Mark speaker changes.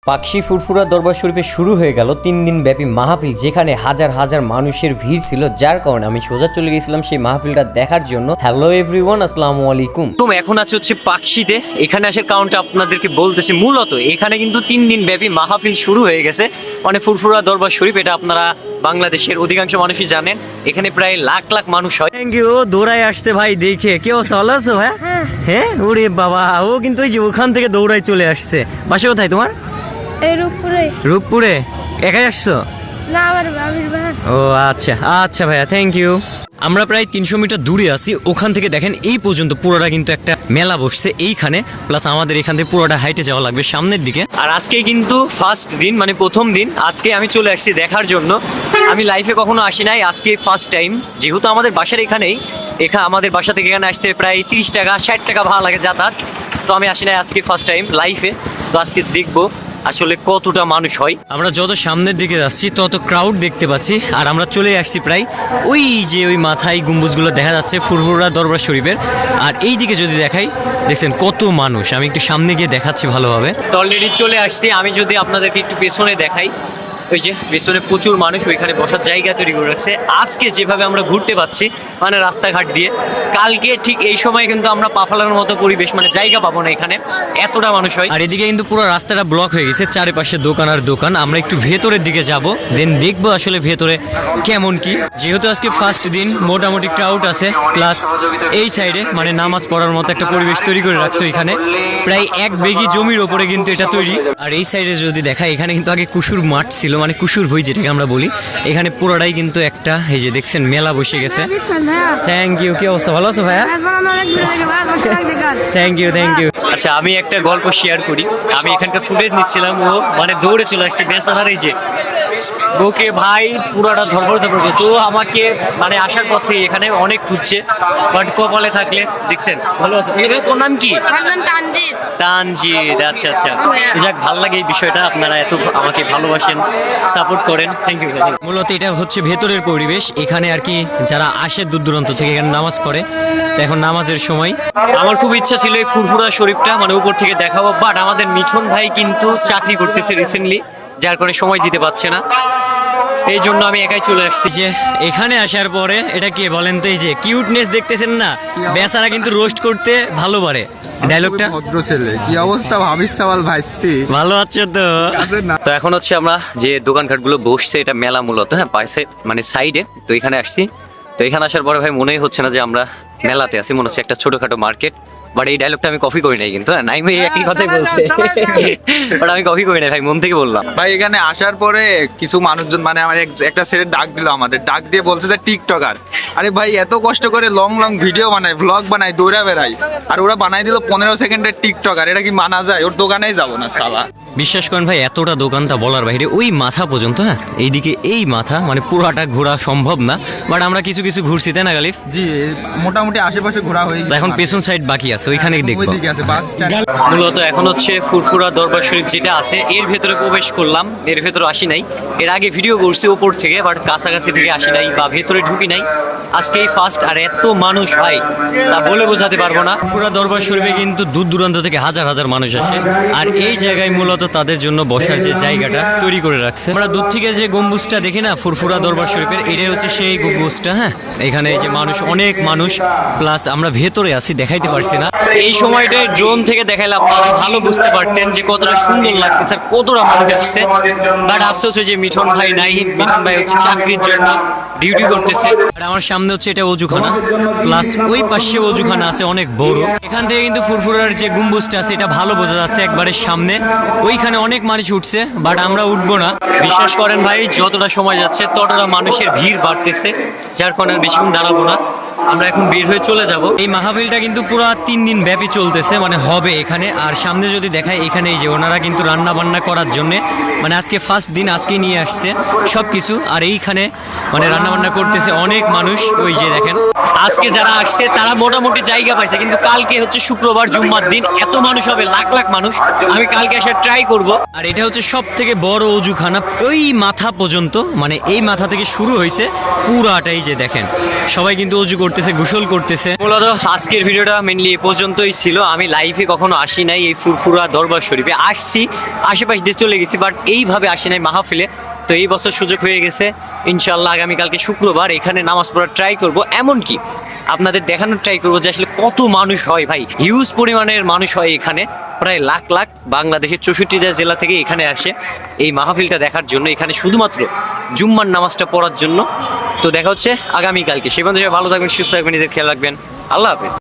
Speaker 1: পাকশি ফুরফুরা দরবার শরীফে শুরু হয়ে গেল 3 দিন ব্যাপী মাহফিল, যেখানে হাজার হাজার মানুষের ভিড় ছিল, যার কারণে আমি সোজা চলে গেছিলাম সেই মাহফিলটা দেখার জন্য। হ্যালো এভরিওয়ান, আসসালামু আলাইকুম। তো এখন আছে হচ্ছে পাকশিতে। এখানে আসার কারণটা আপনাদেরকে বলতেছি। মূলত এখানে কিন্তু 3 দিন ব্যাপী মাহফিল শুরু হয়ে গেছে, মানে ফুরফুরা দরবার শরীফ। এটা আপনারা বাংলাদেশের অধিকাংশ মানুষই জানেন। এখানে প্রায় লাখ লাখ মানুষ হয়। Thank you. দৌড়ায় আসছে ভাই, দেখে কেউ ভালো আছো ভাই? হ্যাঁ, ওরে বাবা, ও কিন্তু ওই যে ওখান থেকে দৌড়ায় চলে আসছে। বাসা কোথায় তোমার? রূপপুরে। একাই আসছো?
Speaker 2: না, আমার বাবির বাসা।
Speaker 1: ও আচ্ছা আচ্ছা ভাইয়া, থ্যাংক ইউ। আমরা প্রায় 300 মিটার দূরে আছি। ওখান থেকে দেখেন এই পর্যন্ত পুরোটা কিন্তু একটা মেলা বসছে এইখানে, প্লাস আমাদের এখান থেকে পুরোটা হাইটে যাওয়া লাগবে সামনের দিকে। আর আজকে কিন্তু ফার্স্ট দিন, মানে প্রথম দিন। আজকে আমি চলে আসছি দেখার জন্য। আমি লাইফে কখনো আসি নাই, আজকে ফার্স্ট টাইম। যেহেতু আমাদের বাসার এখানেই, আমাদের বাসা থেকে এখানে আসতে প্রায় 30 টাকা 60 টাকা ভাড়া লাগে যাতায়াত। তো আমি আসি নাই, আজকে ফার্স্ট টাইম লাইফে। তো আজকে দেখবো আসলে কতটা মানুষ হয়। আমরা যত সামনের দিকে যাচ্ছি তত ক্রাউড দেখতে পাচ্ছি। আর আমরা চলে আসছি প্রায় ওই যে ওই মাথায় গম্বুজগুলো দেখা যাচ্ছে ফুরফুরা দরবার শরীফের। আর এই দিকে যদি দেখাই, দেখছেন কত মানুষ। আমি একটু সামনে গিয়ে দেখাচ্ছি ভালোভাবে। তো অলরেডি চলে আসছি। আমি যদি আপনাদেরকে একটু পেছনে দেখাই, ওই যে পেছনে প্রচুর মানুষ, ওইখানে বসার জায়গা তৈরি করে রাখছে। আজকে যেভাবে আমরা ঘুরতে পাচ্ছি মানে রাস্তাঘাট দিয়ে, কালকে ঠিক এই সময় কিন্তু আমরা পা ফেলানোর মতো পরিবেশ, মানে জায়গা পাবো না এখানে, এতটা মানুষ হয়। আর এদিকে কিন্তু পুরো রাস্তাটা ব্লক হয়ে গেছে, চারিপাশে দোকান আর দোকান। আমরা একটু ভেতরের দিকে যাব, দেন দেখবো আসলে ভেতরে কেমন কি। যেহেতু আজকে ফার্স্ট দিন, মোটামুটি ক্রাউড আছে। প্লাস এই সাইডে মানে নামাজ পড়ার মতো একটা পরিবেশ তৈরি করে রাখছে। এখানে প্রায় 1 বিঘি জমির ওপরে কিন্তু এটা তৈরি। আর এই সাইডে যদি দেখা, এখানে কিন্তু আগে কুসুর মাঠ ছিল, মানে কুসুর ভুঁই যেটাকে আমরা বলি। এখানে পুরোটাই কিন্তু একটা, এই যে দেখছেন মেলা বসে গেছে। Thank you. কি অবস্থা, ভালো আছো ভাইয়া? Thank you thank you. আচ্ছা, আমি একটা গল্প শেয়ার করি। আমি এখানকার ফুটেজ নিচ্ছিলাম, ও মানে দৌড়ে চলে আসছে বেচারার। এই যে ওকে ভাই পুরোটা ধরবর করছে। ও আমাকে মানে আসার পর থেকে এখানে অনেক খুঁজছে, বাট কপালে থাকলে দেখছেন। ভালো আছে? তোর নাম কি? তানজিদ। আচ্ছা আচ্ছা, যাক, ভালো লাগে এই বিষয়টা। আপনারা এত আমাকে ভালোবাসেন, সাপোর্ট করেন, থ্যাংক ইউ। মূলত এটা হচ্ছে ভেতরের পরিবেশ। এখানে আর কি যারা আসে দূর দূরান্ত থেকে এখানে নামাজ পড়ে। তো এখন নামাজের সময়। আমার খুব ইচ্ছা ছিল এই ফুরফুরা শরীফটা মানে উপর থেকে দেখাবো, বাট আমাদের মিঠুন ভাই কিন্তু চাকরি করতেছে রিসেন্টলি, যার কারণে সময় দিতে পারছে না। এই জন্য আমি একাই চলে আসছি। যে এখানে আসার পরে এটা কি বলেন তো, এই যে কিউটনেস দেখতেছেন না, বেচারা কিন্তু রোস্ট করতে ভালো পারে। ডায়লগটা
Speaker 3: ভদ্র ছেলে, কি অবস্থা ভাবিস সাওয়াল ভাইস্তি?
Speaker 1: ভালো আছে তো? তো এখন হচ্ছে আমরা যে দোকানঘাট গুলো বসছে, এটা মেলা মূলত, হ্যাঁ, পাশে মানে সাইডে। তো এখানে আসছি। তো এখানে আসার পরে ভাই মনেই হচ্ছে না যে আমরা মেলাতে আছি, মনে হচ্ছে একটা ছোটখাটো মার্কেট। বাট এই ডায়লগটা আমি কপি করি নাই কিন্তু, হ্যাঁ, নাই ভাই একই কথাই বলছে, বাট আমি কপি করি নাই ভাই, মন থেকে বললাম।
Speaker 3: ভাই এখানে আসার পরে কিছু মানুষজন মানে আমার একটা ছেলে ডাক দিল, আমাদের ডাক দিয়ে বলছে যে টিকটকার। আরে ভাই, এত কষ্ট করে লং লং ভিডিও বানায়, ভ্লগ বানায়, দৌড়া বেড়াই, আর ওরা বানাই দিল 15 সেকেন্ডের টিকটকার। এটা কি মানা যায়? ওর দোকানেই যাবো না সালা।
Speaker 1: বিশ্বাস করেন ভাই, এতটা দোকানটা বলার বাইরে, ওই মাথা পর্যন্ত, হ্যাঁ, এইদিকে এই মাথা, মানে পুরাটা ঘোরা সম্ভব না। বাট আমরা কিছু কিছু ঘুরছি, তাই না গালিফ?
Speaker 3: জি, মোটামুটি আশেপাশে ঘোরা হয়ে গেছে।
Speaker 1: এখন পেছন সাইড বাকি আছে, ওইখানে দেখবো।
Speaker 3: Bus stand.
Speaker 1: মূলত এখন হচ্ছে ফুরফুরা দরবার শরীফ যেটা আছে, এর ভেতরে প্রবেশ করলাম। এর ভেতরে আসি নাই, এর আগে ভিডিও করছি উপর থেকে, বাট কাছাকাছি থেকে আসি নাই বা ভেতরে ঢুকি নাই। আজকে এই ফার্স্ট। আর এত মানুষ ভাই, তা বলে বোঝাতে পারবো না। ফুরফুরা দরবার শরীফে কিন্তু দূর দূরান্ত থেকে হাজার হাজার মানুষ আসে। আর এই জায়গায় মূলত তাদের জন্য বসার যে জায়গাটা তৈরি করে রাখছে। আমরা দূর থেকে যে গম্বুজটা দেখি না ফুরফুরা দরবার শরীফের, এটাই হচ্ছে সেই গম্বুজটা। হ্যাঁ, এখানে এই যে মানুষ, অনেক মানুষ, প্লাস আমরা ভেতরে আছি, দেখাইতে পারছি না। এই সময়টায় ড্রোন থেকে দেখাইলে আপনারা ভালো বুঝতে পারতেন যে কতটা সুন্দর লাগতেছে, কতটা মানুষ আসছে। বাট আফসোস হয়েছে মিঠুন ভাই নাই। মিঠুন ভাই হচ্ছে চাকরির জন্য ডিউটি করতেছে। আর আমার সামনে হচ্ছে এটা অজুখানা, প্লাস ওই পাশে অজুখানা আছে অনেক বড়। এখান থেকে কিন্তু ফুরফুরার যে গম্বুজটা আছে এটা ভালো বোঝা যাচ্ছে একবারে সামনে। ওইখানে অনেক মানুষ উঠছে, বাট আমরা উঠবো না। বিশ্বাস করেন ভাই, যতটা সময় যাচ্ছে ততটা মানুষের ভিড় বাড়তেছে, যার কারণে বেশিক্ষণ দাঁড়াবো না। আমরা এখন বের হয়ে চলে যাব। এই মাহফিলটা কিন্তু পুরো 3 দিন ব্যাপী চলতেছে, মানে হবে এখানে। আর সামনে যদি দেখায়, এখানে এই যে ওনারা কিন্তু রান্না বান্না করার জন্য, মানে আজকে ফার্স্ট দিন, আজকে নিয়ে আসছে সব কিছু। আর এইখানে মানে রান্না বান্না করতেছে অনেক মানুষ, ওই যে দেখেন। আজকে যারা আসছে তারা মোটামুটি জায়গা পাইছে, কিন্তু কালকে হচ্ছে শুক্রবার জুম্মার দিন, এত মানুষ হবে, লাখ লাখ মানুষ। আমি কালকে এসে ট্রাই করব। আর এটা হচ্ছে সব থেকে বড় অজুখানা, ওই মাথা পর্যন্ত, মানে এই মাথা থেকে শুরু হয়েছে পুরাটাই, যে দেখেন সবাই কিন্তু অজু করতেছে, গোসল করতেছে। মূলত আজকের ভিডিওটা মেনলি এ পর্যন্তই ছিল। আমি লাইভে কখনো আসি নাই এই ফুরফুরা দরবার শরীফে, আসছি আশেপাশ দিয়ে চলে গেছি, বাট এইভাবে আসি নাই মাহফিলে। তো এই বছর সুযোগ হয়ে গেছে, ইনশাল্লাহ আগামীকালকে শুক্রবার এখানে নামাজ পড়ার ট্রাই করব। এমনকি আপনাদের দেখানোর ট্রাই করবো যে আসলে কত মানুষ হয় ভাই, হিউজ পরিমাণের মানুষ হয় এখানে, প্রায় লাখ লাখ। বাংলাদেশের 64টা জেলা থেকে এখানে আসে এই মাহফিলটা দেখার জন্য, এখানে শুধুমাত্র জুম্মার নামাজটা পড়ার জন্য। তো দেখা হচ্ছে আগামীকালকে। সে পর্যন্ত ভালো থাকবেন, সুস্থ থাকবেন, নিজের খেয়াল রাখবেন। আল্লাহ হাফেজ।